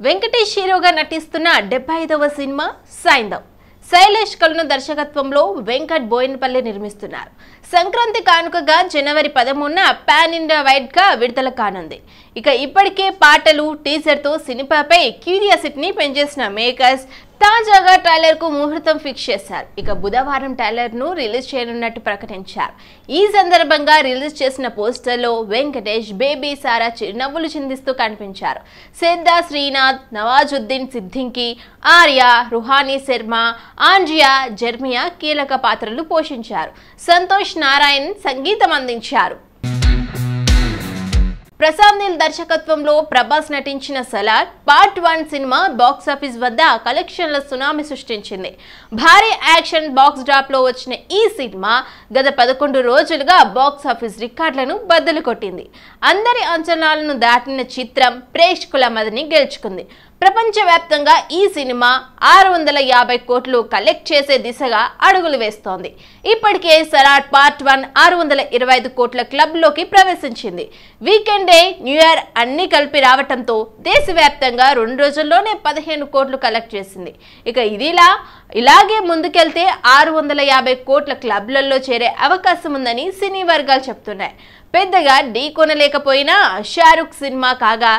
వెంకటేష్ హీరోగా నటిస్తున్న 75వ సినిమా సైంధవ్. శైలేష్ కల్ను దర్శకత్వంలో వెంకట్ బోయినపల్లి నిర్మిస్తున్నారు. సంక్రాంతి కానుకగా జనవరి 13న పాన్ ఇండియా వైడ్ గా విడుదల కానుంది. ఇక ఇప్పటికే పాటలు టీజర్ తో సినిమాపై క్యూరియాసిటీని పెంచేసిన మేకర్స్ తాజాగా ట్రైలర్ కు ముహూర్తం ఫిక్స్ చేశారు. ఇక బుధవారం ట్రైలర్ ను రిలీజ్ చేయనున్నట్టు ప్రకటించారు. ఈ సందర్భంగా రిలీజ్ చేసిన పోస్టర్ లో వెంకటేష్, బేబీ సారా చిరునవ్వులు చిందిస్తూ కనిపించారు. సిద్ధా శ్రీనాథ్, నవాజుద్దీన్ సిద్దికి, ఆర్య, రుహానీ శర్మ, ఆంజియా, జర్మియా కీలక పాత్రలు పోషించారు. సంతోష్ నారాయణ్ సంగీతం అందించారు. ప్రసాద్ నీల్ దర్శకత్వంలో ప్రభాస్ నటించిన సలార్ పార్ట్ 1 సినిమా బాక్సాఫీస్ వద్ద కలెక్షన్ల సునామీ సృష్టించింది. భారీ యాక్షన్ బాక్స్ డ్రాప్ లో వచ్చిన ఈ సినిమా గత 11 రోజులుగా బాక్సాఫీస్ రికార్డులను బద్దలు కొట్టింది. అందరి అంచనాలను దాటిన చిత్రం ప్రేక్షకుల మదిని గెలుచుకుంది. ప్రపంచవ్యాప్తంగా ఈ సినిమా 650 కోట్లు కలెక్ట్ చేసే దిశగా అడుగులు వేస్తోంది. ఇప్పటికే సలార్ పార్ట్ 1 625 కోట్ల క్లబ్ లోకి ప్రవేశించింది. వీకెండ్ డే, న్యూ ఇయర్ అన్ని కలిపి రావటంతో దేశవ్యాప్తంగా 2 రోజుల్లోనే 15 కోట్లు కలెక్ట్ చేసింది. ఇక ఇలాగే ముందుకెళ్తే 650 కోట్ల క్లబ్లలో చేరే అవకాశం ఉందని సినీ వర్గాలు చెప్తున్నాయి. పెద్దగా ఢీకొనలేకపోయినా షారుఖ్ సినిమా కాగా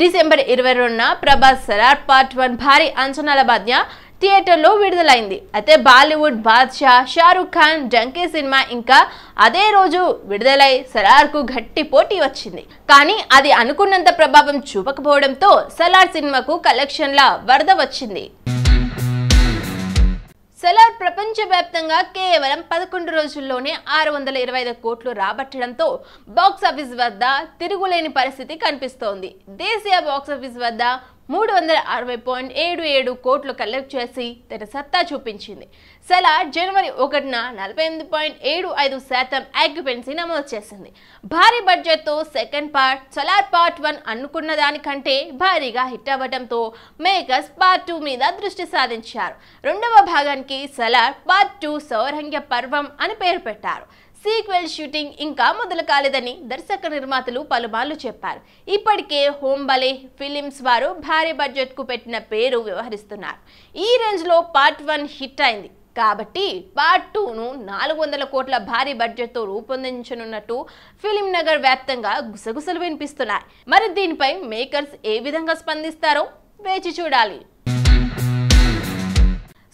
డిసెంబర్ 22న ప్రభాస్ సలార్ పార్ట్ 1 భారీ అంచనాల మధ్య థియేటర్లో విడుదలైంది. అయితే బాలీవుడ్ బాద్షా షారుఖ్ ఖాన్ డంకే సినిమా ఇంకా అదే రోజు విడుదలై సలార్ కు గట్టి పోటీ వచ్చింది. కానీ అది అనుకున్నంత ప్రభావం చూపకపోవడంతో సలార్ సినిమాకు కలెక్షన్ల వరద వచ్చింది. సలార్ ప్రపంచవ్యాప్తంగా కేవలం 11 రోజుల్లోనే 625 కోట్లు రాబట్టడంతో బాక్సాఫీస్ వద్ద తిరుగులేని పరిస్థితి కనిపిస్తోంది. దేశీయ బాక్సాఫీస్ వద్ద 360.77 కోట్లు కలెక్ట్ చేసి తన సత్తా చూపించింది. సలార్ జనవరి 1న 48.75% ఆక్యుపెన్సీ నమోదు చేసింది. భారీ బడ్జెట్తో సెకండ్ పార్ట్ సలార్ పార్ట్ 1 అనుకున్న దానికంటే భారీగా హిట్ అవ్వడంతో మేకర్స్ పార్ట్ 2 మీద దృష్టి సాధించారు. రెండవ భాగానికి సలార్ పార్ట్ 2 సౌరంగ్య పర్వం అని పేరు పెట్టారు. సీక్వెల్ షూటింగ్ ఇంకా మొదలు కాలేదని దర్శక నిర్మాతలు పలుమార్లు చెప్పారు. ఇప్పటికే హోంబలే ఫిలిమ్స్ వారు భారీ బడ్జెట్ కు పెట్టిన పేరు వ్యవహరిస్తున్నారు. ఈ రేంజ్ లో పార్ట్ 1 హిట్ అయింది కాబట్టి పార్ట్ 2ను 400 కోట్ల భారీ బడ్జెట్ తో రూపొందించనున్నట్టు ఫిలిం నగర్ వ్యాప్తంగా గుసగుసలు వినిపిస్తున్నాయి. మరి దీనిపై మేకర్స్ ఏ విధంగా స్పందిస్తారో వేచి చూడాలి.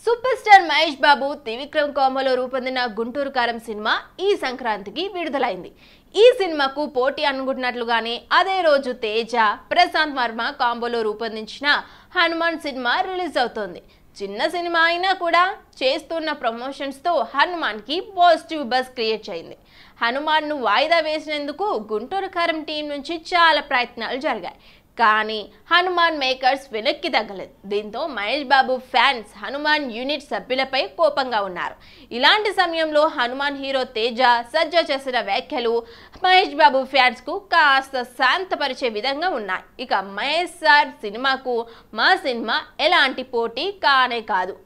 సూపర్ స్టార్ మహేష్ బాబు, త్రివిక్రమ్ కాంబోలో రూపొందిన గుంటూరు కారం సినిమా ఈ సంక్రాంతికి విడుదలైంది. ఈ సినిమాకు పోటీ అనుకుంటున్నట్లుగానే అదే రోజు తేజ, ప్రశాంత్ వర్మ కాంబోలో రూపొందించిన హనుమాన్ సినిమా రిలీజ్ అవుతోంది. చిన్న సినిమా అయినా కూడా చేస్తున్న ప్రమోషన్స్ తో హనుమాన్ కి పాజిటివ్ బజ్ క్రియేట్ అయింది. హనుమాన్ ను వాయిదా వేసినందుకు గుంటూరు కారం టీం నుంచి చాలా ప్రయత్నాలు జరిగాయి. కానీ హనుమాన్ మేకర్స్ వెనక్కి తగ్గలేదు. దీంతో మహేష్ బాబు ఫ్యాన్స్ హనుమాన్ యూనిట్ సభ్యులపై కోపంగా ఉన్నారు. ఇలాంటి సమయంలో హనుమాన్ హీరో తేజ సజ్జా చేసిన వ్యాఖ్యలు మహేష్ బాబు ఫ్యాన్స్ కు కాస్త శాంతపరిచే విధంగా ఉన్నాయి. ఇక మహేష్ సార్ సినిమాకు మా సినిమా ఎలాంటి పోటీ కానే కాదు.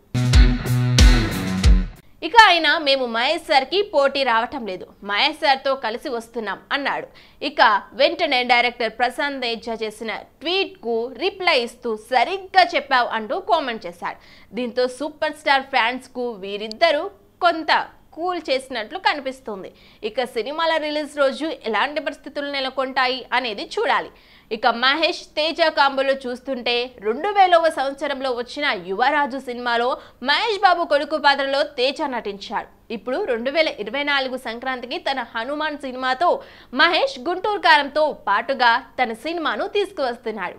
ఇక ఆయన మేము మహేష్ సార్కి పోటీ రావటం లేదు, మహేష్ సార్తో కలిసి వస్తున్నాం అన్నాడు. ఇక వెంటనే డైరెక్టర్ ప్రశాంత్ తేజ చేసిన ట్వీట్ కు రిప్లై ఇస్తూ సరిగ్గా చెప్పావు అంటూ కామెంట్ చేశాడు. దీంతో సూపర్ స్టార్ ఫ్యాన్స్ కు వీరిద్దరూ కొంత కూల్ చేసినట్లు కనిపిస్తుంది. ఇక సినిమాల రిలీజ్ రోజు ఎలాంటి పరిస్థితులు నెలకొంటాయి అనేది చూడాలి. ఇక మహేష్ తేజ కాంబోలో చూస్తుంటే 2000వ సంవత్సరంలో వచ్చిన యువరాజు సినిమాలో మహేష్ బాబు కొడుకు పాత్రలో తేజ నటించాడు. ఇప్పుడు 2024 సంక్రాంతికి తన హనుమాన్ సినిమాతో మహేష్ గుంటూరు కారంతో పాటుగా తన సినిమాను తీసుకువస్తున్నాడు.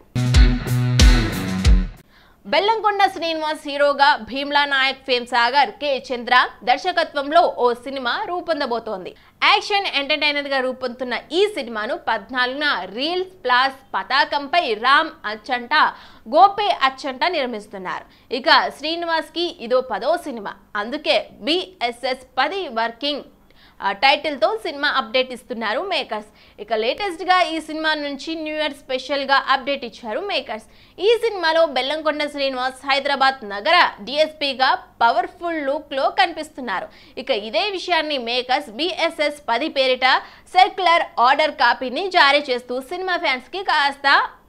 బెల్లంకొండ శ్రీనివాస్ హీరోగా భీమ్లా నాయక్ ఫేమ్ సాగర్ కె చంద్ర దర్శకత్వంలో ఓ సినిమా రూపొందబోతోంది. యాక్షన్ ఎంటర్టైనర్ గా రూపొందుతున్న ఈ సినిమాను 14న రీల్స్ ప్లాస్ పతాకంపై రామ్ అచ్చంట, గోపే అచ్చంట నిర్మిస్తున్నారు. ఇక శ్రీనివాస్ కి ఇదో 10వ సినిమా. అందుకే BSS 10 వర్కింగ్ టైటిల్ తో సినిమా అప్డేట్ ఇస్తున్నారు మేకర్స్. ఇక లేటెస్ట్ గా ఈ సినిమా నుంచి న్యూ ఇయర్ స్పెషల్ గా అప్డేట్ ఇచ్చారు మేకర్స్. ఈ సినిమాలో బెల్లంకొండ శ్రీనివాస్ హైదరాబాద్ నగర డిఎస్పీగా పవర్ఫుల్ లుక్ లో కనిపిస్తున్నారు. ఇక ఇదే విషయాన్ని మేకర్స్ BSS 10 పేరిట సర్క్యులర్ ఆర్డర్ కాపీని జారీ చేస్తూ సినిమా ఫ్యాన్స్ కి కాస్త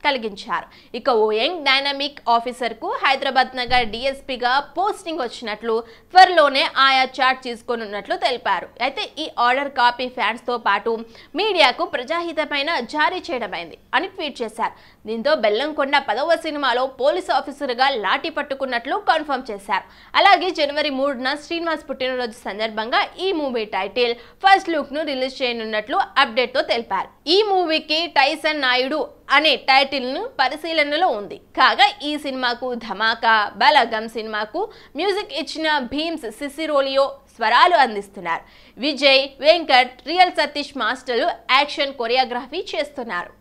కలిగించారు. ఇక ఓ యంగ్ డైనమిక్ ఆఫీసర్ కు హైదరాబాద్ నగర్ డిఎస్పీగా పోస్టింగ్ వచ్చినట్లు, త్వరలోనే ఆయా చార్జ్ తీసుకోనున్నట్లు తెలిపారు. అయితే ఈ ఆర్డర్ కాపీ ఫ్యాన్స్ తో పాటు మీడియాకు ప్రజాహితమైన జారీ చేయడమైంది అని ట్వీట్ చేశారు. దీంతో బెల్లంకొండ 10వ సినిమాలో పోలీస్ ఆఫీసర్ గా లాఠీ పట్టుకున్నట్లు కన్ఫర్మ్ చేశారు. అలాగే జనవరి 3న శ్రీనివాస్ పుట్టినరోజు సందర్భంగా ఈ మూవీ టైటిల్ ఫస్ట్ లుక్ ను రిలీజ్ చేయనున్నట్లు అప్డేట్ తో తెలిపారు. ఈ మూవీకి టైసన్ నాయుడు అనే టైటిల్ ను పరిశీలనలో ఉంది. కాగా ఈ సినిమాకు ధమాకా, బలగం సినిమాకు మ్యూజిక్ ఇచ్చిన భీమ్స్ సిసిరోలియో స్వరాలు అందిస్తున్నారు. విజయ్, వెంకట్, రియల్ సతీష్ మాస్టర్లు యాక్షన్ కొరియోగ్రఫీ చేస్తున్నారు.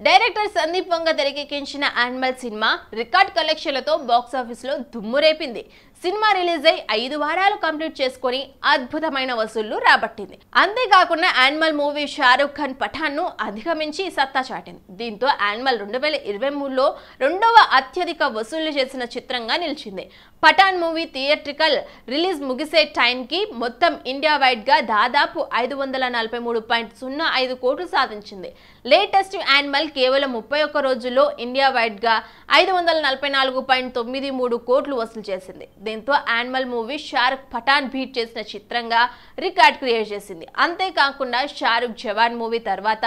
డైరెక్టర్ సందీప్ వంగ తెరకెక్కించిన యానిమల్ సినిమా రికార్డ్ కలెక్షన్లతో బాక్సాఫీస్ లో దుమ్ము రేపింది. సినిమా రిలీజ్ అయి 5 వారాలు కంప్లీట్ చేసుకుని అద్భుతమైన వసూళ్లు రాబట్టింది. అంతేకాకుండా యానిమల్ మూవీ షారూక్ ఖాన్ పఠాన్ ను అధిగమించి సత్తా చాటింది. దీంతో యానిమల్ 2023లో 2వ అత్యధిక వసూళ్లు చేసిన చిత్రంగా నిలిచింది. పఠాన్ మూవీ థియేట్రికల్ రిలీజ్ ముగిసే టైంకి మొత్తం ఇండియా వైడ్ గా దాదాపు 543.05 కోట్లు సాధించింది. లేటెస్ట్ యానిమల్ కేవలం 31 రోజుల్లో ఇండియా వైడ్ గా 544.93 కోట్లు వసూలు చేసింది. దీంతో animal movie Shahrukh Pathaan beat చేసిన చిత్రంగా రికార్డ్ క్రియేట్ చేసింది. అంతేకాకుండా షారుఖ్ జవాన్ మూవీ తర్వాత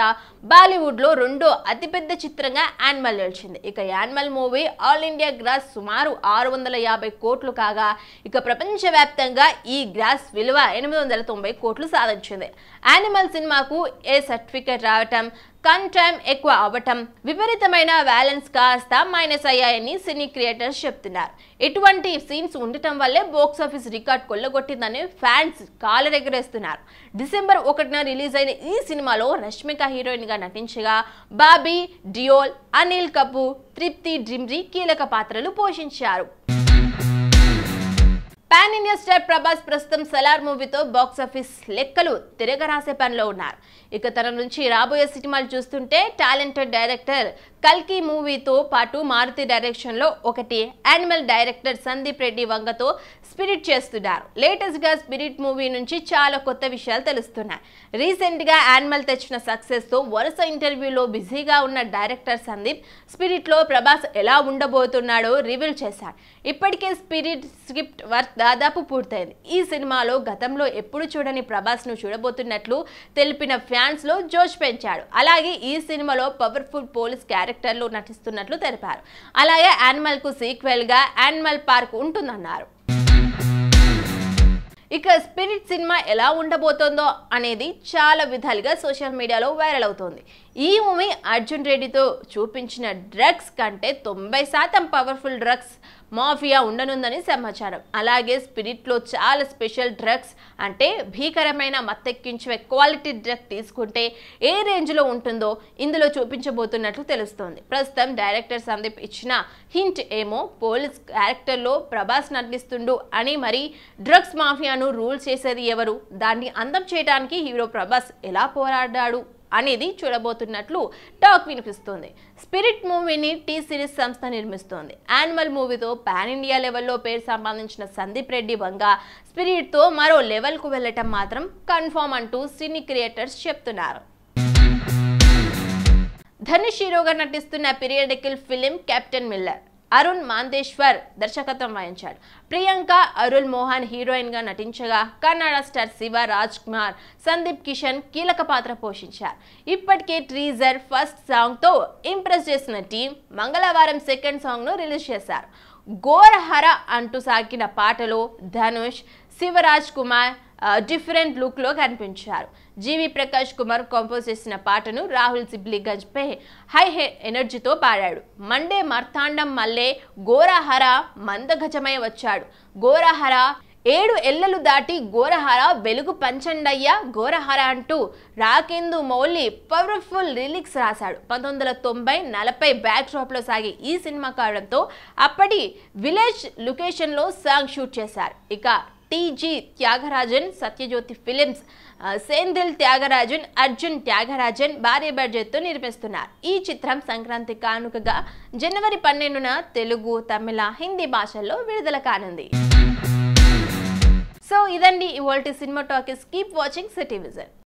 బాలీవుడ్ లో 2వ అతిపెద్ద చిత్రంగా యానిమల్ నిలిచింది. ఇక animal movie all India gross సుమారు 650 కోట్లు కాగా, ఇక ప్రపంచవ్యాప్తంగా ఈ గ్రాస్ విలువ 890 కోట్లు సాధించింది. యానిమల్ సినిమాకు ఏ సర్టిఫికేట్ రావటం, కన్ టైం ఎక్కువ అవ్వటం, విపరీతమైన బ్యాలెన్స్ కాస్త మైనస్ అయ్యాయని సినీ క్రియేటర్స్ చెప్తున్నారు. ఇటువంటి సీన్స్ ఉండటం వల్లే బాక్సాఫీస్ రికార్డ్ కొల్లగొట్టిందని ఫ్యాన్స్ కాలరెగరేస్తున్నారు. డిసెంబర్ 1న రిలీజ్ అయిన ఈ సినిమాలో రష్మిక హీరోయిన్ గా నటించగా బాబీ డియోల్, అనిల్ కపూర్, తృప్తి డ్రిమ్రీ కీలక పాత్రలు పోషించారు. పాన్ ఇండియా స్టార్ ప్రభాస్ ప్రస్తుతం సలార్ మూవీతో బాక్సాఫీస్ లెక్కలు తిరగరాసే పనిలో ఉన్నారు. ఇక తన నుంచి రాబోయే సినిమాలు చూస్తుంటే టాలెంటెడ్ డైరెక్టర్ కల్కి మూవీతో పాటు మారుతి డైరెక్షన్ లో ఒకటి యానిమల్ డైరెక్టర్ సందీప్ రెడ్డి వంగతో స్పిరిట్ చేస్తున్నారు. లేటెస్ట్ గా స్పిరిట్ మూవీ నుంచి చాలా కొత్త విషయాలు తెలుస్తున్నాయి. రీసెంట్ గా యానిమల్ తెచ్చిన సక్సెస్ తో వరుస ఇంటర్వ్యూలో బిజీగా ఉన్న డైరెక్టర్ సందీప్ స్పిరిట్ లో ప్రభాస్ ఎలా ఉండబోతున్నాడో రివీల్ చేశాడు. ఇప్పటికే స్పిరిట్ స్క్రిప్ట్ వర్క్ దాదాపు పూర్తయింది. ఈ సినిమాలో గతంలో ఎప్పుడు చూడని ప్రభాస్ ను చూడబోతున్నట్లు తెలిపిన ఫ్యాన్స్ లో జోష్ పెంచాడు. అలాగే ఈ సినిమాలో పవర్ఫుల్ పోలీస్ క్యారెక్టర్లు నటిస్తున్నట్లు తెలిపారు. అలాగే యానిమల్ కు సీక్వెల్ గా యానిమల్ పార్క్ ఉంటుందన్నారు. ఇక స్పిరిట్ సినిమా ఎలా ఉండబోతోందో అనేది చాలా విధాలుగా సోషల్ మీడియాలో వైరల్ అవుతోంది. ఈ మూవీ అర్జున్ రెడ్డితో చూపించిన డ్రగ్స్ కంటే 90% పవర్ఫుల్ డ్రగ్స్ మాఫియా ఉండనుందని సమాచారం. అలాగే స్పిరిట్ లో చాలా స్పెషల్ డ్రగ్స్ అంటే భీకరమైన మత్తెక్కించే క్వాలిటీ డ్రగ్ తీసుకుంటే ఏ రేంజ్ లో ఉంటుందో ఇందులో చూపించబోతున్నట్లు తెలుస్తోంది. ప్రస్తుతం డైరెక్టర్ సందీప్ ఇచ్చిన హింట్ ఏమో పోలీస్ క్యారెక్టర్ లో ప్రభాస్ నటిస్తుండు అని. మరి డ్రగ్స్ మాఫియాను రూల్ చేసేది ఎవరు, దాన్ని అందం చేయడానికి హీరో ప్రభాస్ ఎలా పోరాడాడు అనేది చూడబోతున్నట్లు టాక్ వినిపిస్తోంది. స్పిరిట్ మూవీని టీ సిరీస్ సంస్థ నిర్మిస్తోంది. యానిమల్ మూవీతో పాన్ ఇండియా లెవెల్లో పేరు సంపాదించిన సందీప్ రెడ్డి వంగ స్పిరిట్ తో మరో లెవెల్ కు వెళ్లటం మాత్రం కన్ఫర్మ్ అంటూ సినీ క్రియేటర్స్ చెప్తున్నారు. ధనుష్ హీరోగా నటిస్తున్న periodical film captain Miller Arun Matheswaran దర్శకత్వం వహించాడు. ప్రియాంక అరుల్ మోహన్ హీరోయిన్ గా నటించగా కన్నడ స్టార్ శివ రాజ్ కుమార్, సందీప్ కిషన్ కీలక పాత్ర పోషించారు. ఇప్పటికే ట్రీజర్ ఫస్ట్ సాంగ్ తో ఇంప్రెస్ చేసిన టీం మంగళవారం సెకండ్ సాంగ్ ను రిలీజ్ చేశారు. గోరహర అంటూ సాగిన పాటలో ధనుష్, శివరాజ్ కుమార్ డిఫరెంట్ లుక్ లో కనిపించారు. జీవి ప్రకాష్ కుమార్ కంపోజ్ చేసిన పాటను రాహుల్ సిబ్లీగంజ్ పై హై ఎనర్జీతో పాడాడు. మండే మార్తాండం మల్లే గోరహర మందగజమై వచ్చాడు. గోరహర 7 ఏళ్లు దాటి గోరహర వెలుగు పంచండయ్య గోరహర అంటూ రాకేందు మౌలి పవర్ఫుల్ లిరిక్స్ రాశాడు. 1990-40 బ్యాక్ డ్రాప్ లో సాగే ఈ సినిమా కావడంతో అప్పటి విలేజ్ లొకేషన్ లో సాంగ్ షూట్ చేశారు. ఇక టీజీ త్యాగరాజన్, సత్యజ్యోతి ఫిలిమ్స్, సేందిల్ త్యాగరాజన్, అర్జున్ త్యాగరాజన్ భారీ బడ్జెట్ తో నిర్మిస్తున్నారు. ఈ చిత్రం సంక్రాంతి కానుకగా జనవరి 12న తెలుగు, తమిళ, హిందీ భాషల్లో విడుదల కానుంది. సో ఇదండి ఇవాల్టి cinema talkies. Keep watching city vision.